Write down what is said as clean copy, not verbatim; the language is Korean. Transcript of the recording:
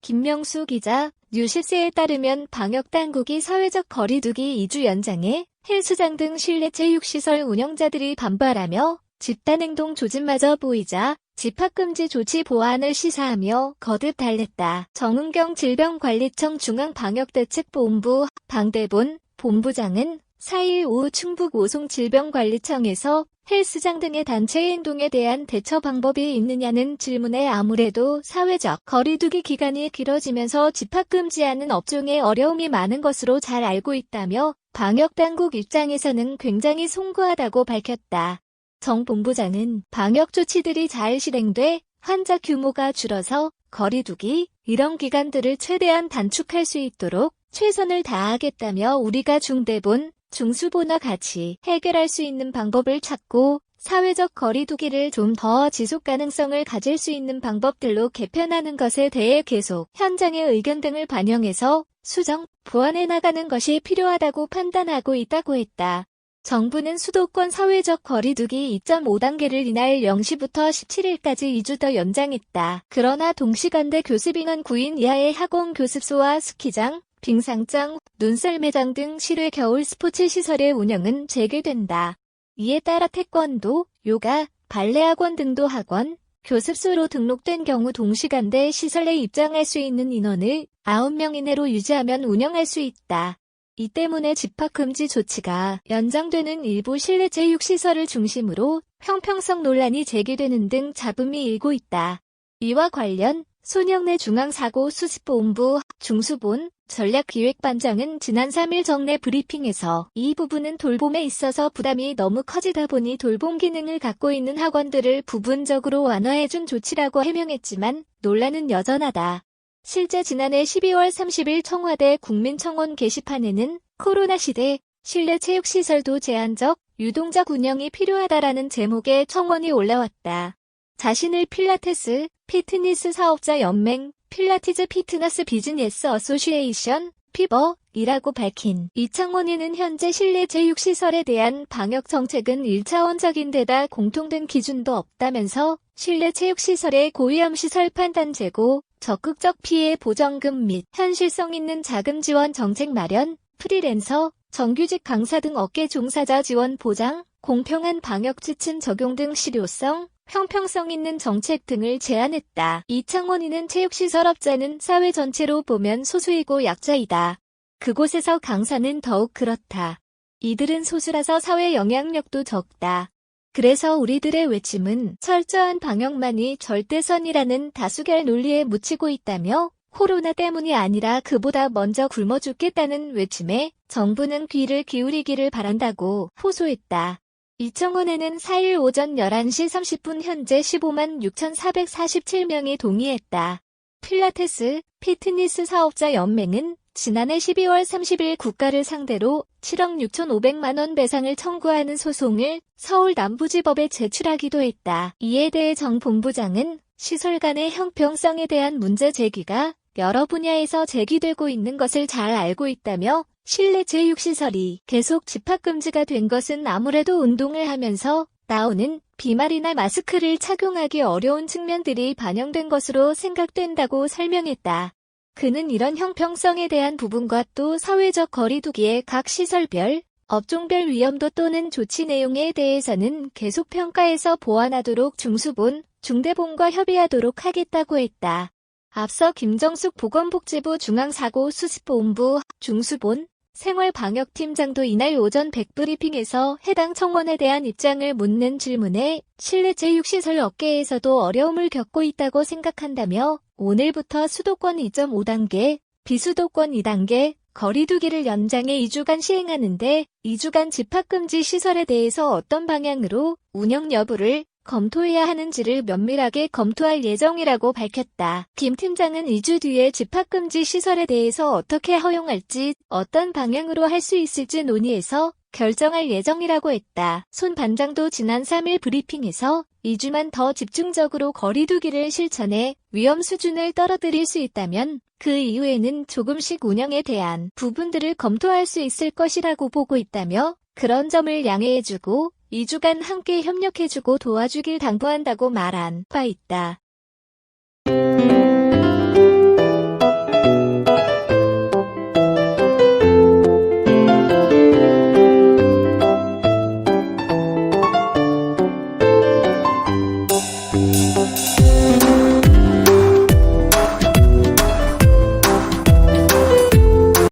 김명수 기자, 뉴시스에 따르면 방역당국이 사회적 거리두기 2주 연장에 헬스장 등 실내 체육시설 운영자들이 반발하며 집단행동 조짐마저 보이자 집합금지 조치 보완을 시사하며 거듭 달랬다. 정은경 질병관리청 중앙방역대책본부 방대본 본부장은 4일 오후 충북 오송질병관리청에서 헬스장 등의 단체 행동에 대한 대처 방법이 있느냐는 질문에 아무래도 사회적 거리두기 기간이 길어지면서 집합금지하는 업종에 어려움이 많은 것으로 잘 알고 있다며 방역당국 입장에서는 굉장히 송구하다고 밝혔다. 정 본부장은 방역 조치들이 잘 실행돼 환자 규모가 줄어서 거리두기 이런 기간들을 최대한 단축할 수 있도록 최선을 다하겠다며 우리가 중대본 중수본과 같이 해결할 수 있는 방법을 찾고 사회적 거리두기를 좀 더 지속 가능성을 가질 수 있는 방법들로 개편하는 것에 대해 계속 현장의 의견 등을 반영해서 수정, 보완해 나가는 것이 필요하다고 판단하고 있다고 했다. 정부는 수도권 사회적 거리두기 2.5단계를 이날 0시부터 17일까지 2주 더 연장했다. 그러나 동시간대 교습 인원 9인 이하의 학원 교습소와 스키장, 빙상장, 눈썰매장 등 실외 겨울 스포츠 시설의 운영은 재개된다. 이에 따라 태권도, 요가, 발레학원 등도 학원, 교습소로 등록된 경우 동시간대 시설에 입장할 수 있는 인원을 9명 이내로 유지하면 운영할 수 있다. 이 때문에 집합금지 조치가 연장되는 일부 실내 체육시설을 중심으로 형평성 논란이 제기되는 등 잡음이 일고 있다. 이와 관련 손영래 중앙사고수습본부 중수본 전략기획반장은 지난 3일 정례 브리핑에서 이 부분은 돌봄에 있어서 부담이 너무 커지다 보니 돌봄 기능을 갖고 있는 학원들을 부분적으로 완화해준 조치라고 해명했지만 논란은 여전하다. 실제 지난해 12월 30일 청와대 국민청원 게시판에는 코로나 시대 실내 체육시설도 제한적, 유동적 운영이 필요하다라는 제목의 청원이 올라왔다. 자신을 필라테스, 피트니스 사업자 연맹, 필라티즈 피트너스 비즈니스 어소시에이션, 피버이라고 밝힌 이 청원인은 현재 실내 체육시설에 대한 방역 정책은 1차원적인 데다 공통된 기준도 없다면서 실내 체육시설의 고위험시설 판단 제고, 적극적 피해 보전금 및 현실성 있는 자금 지원 정책 마련, 프리랜서, 정규직 강사 등 업계 종사자 지원 보장, 공평한 방역 지침 적용 등 실효성, 형평성 있는 정책 등을 제안했다. 이 청원인은 체육시설업자는 사회 전체로 보면 소수이고 약자이다. 그곳에서 강사는 더욱 그렇다. 이들은 소수라서 사회 영향력도 적다. 그래서 우리들의 외침은 철저한 방역만이 절대선이라는 다수결 논리에 묻히고 있다며 코로나 때문이 아니라 그보다 먼저 굶어 죽겠다는 외침에 정부는 귀를 기울이기를 바란다고 호소했다. 이 청원에는 4일 오전 11시 30분 현재 15만 6,447명이 동의했다. 필라테스, 피트니스 사업자 연맹은 지난해 12월 30일 국가를 상대로 7억 6,500만 원 배상을 청구하는 소송을 서울 남부지법에 제출하기도 했다. 이에 대해 정 본부장은 시설 간의 형평성에 대한 문제 제기가 여러 분야에서 제기되고 있는 것을 잘 알고 있다며 실내 체육시설이 계속 집합금지가 된 것은 아무래도 운동을 하면서 나오는 비말이나 마스크를 착용하기 어려운 측면들이 반영된 것으로 생각된다고 설명했다. 그는 이런 형평성에 대한 부분과 또 사회적 거리두기의 각 시설별, 업종별 위험도 또는 조치 내용에 대해서는 계속 평가해서 보완하도록 중수본, 중대본과 협의하도록 하겠다고 했다. 앞서 김정숙 보건복지부 중앙사고수습본부 중수본 생활방역팀장도 이날 오전 백브리핑에서 해당 청원에 대한 입장을 묻는 질문에 실내 체육시설 업계에서도 어려움을 겪고 있다고 생각한다며 오늘부터 수도권 2.5단계, 비수도권 2단계, 거리두기를 연장해 2주간 시행하는데 2주간 집합금지 시설에 대해서 어떤 방향으로 운영 여부를 검토해야 하는지를 면밀하게 검토할 예정이라고 밝혔다. 김 팀장은 2주 뒤에 집합금지 시설에 대해서 어떻게 허용할지 어떤 방향으로 할 수 있을지 논의해서 결정할 예정이라고 했다. 손 반장도 지난 3일 브리핑에서 2주만 더 집중적으로 거리두기를 실천해 위험 수준을 떨어뜨릴 수 있다면 그 이후에는 조금씩 운영에 대한 부분들을 검토할 수 있을 것이라고 보고 있다며 그런 점을 양해해주고 2주간 함께 협력해주고 도와주길 당부한다고 말한 바 있다.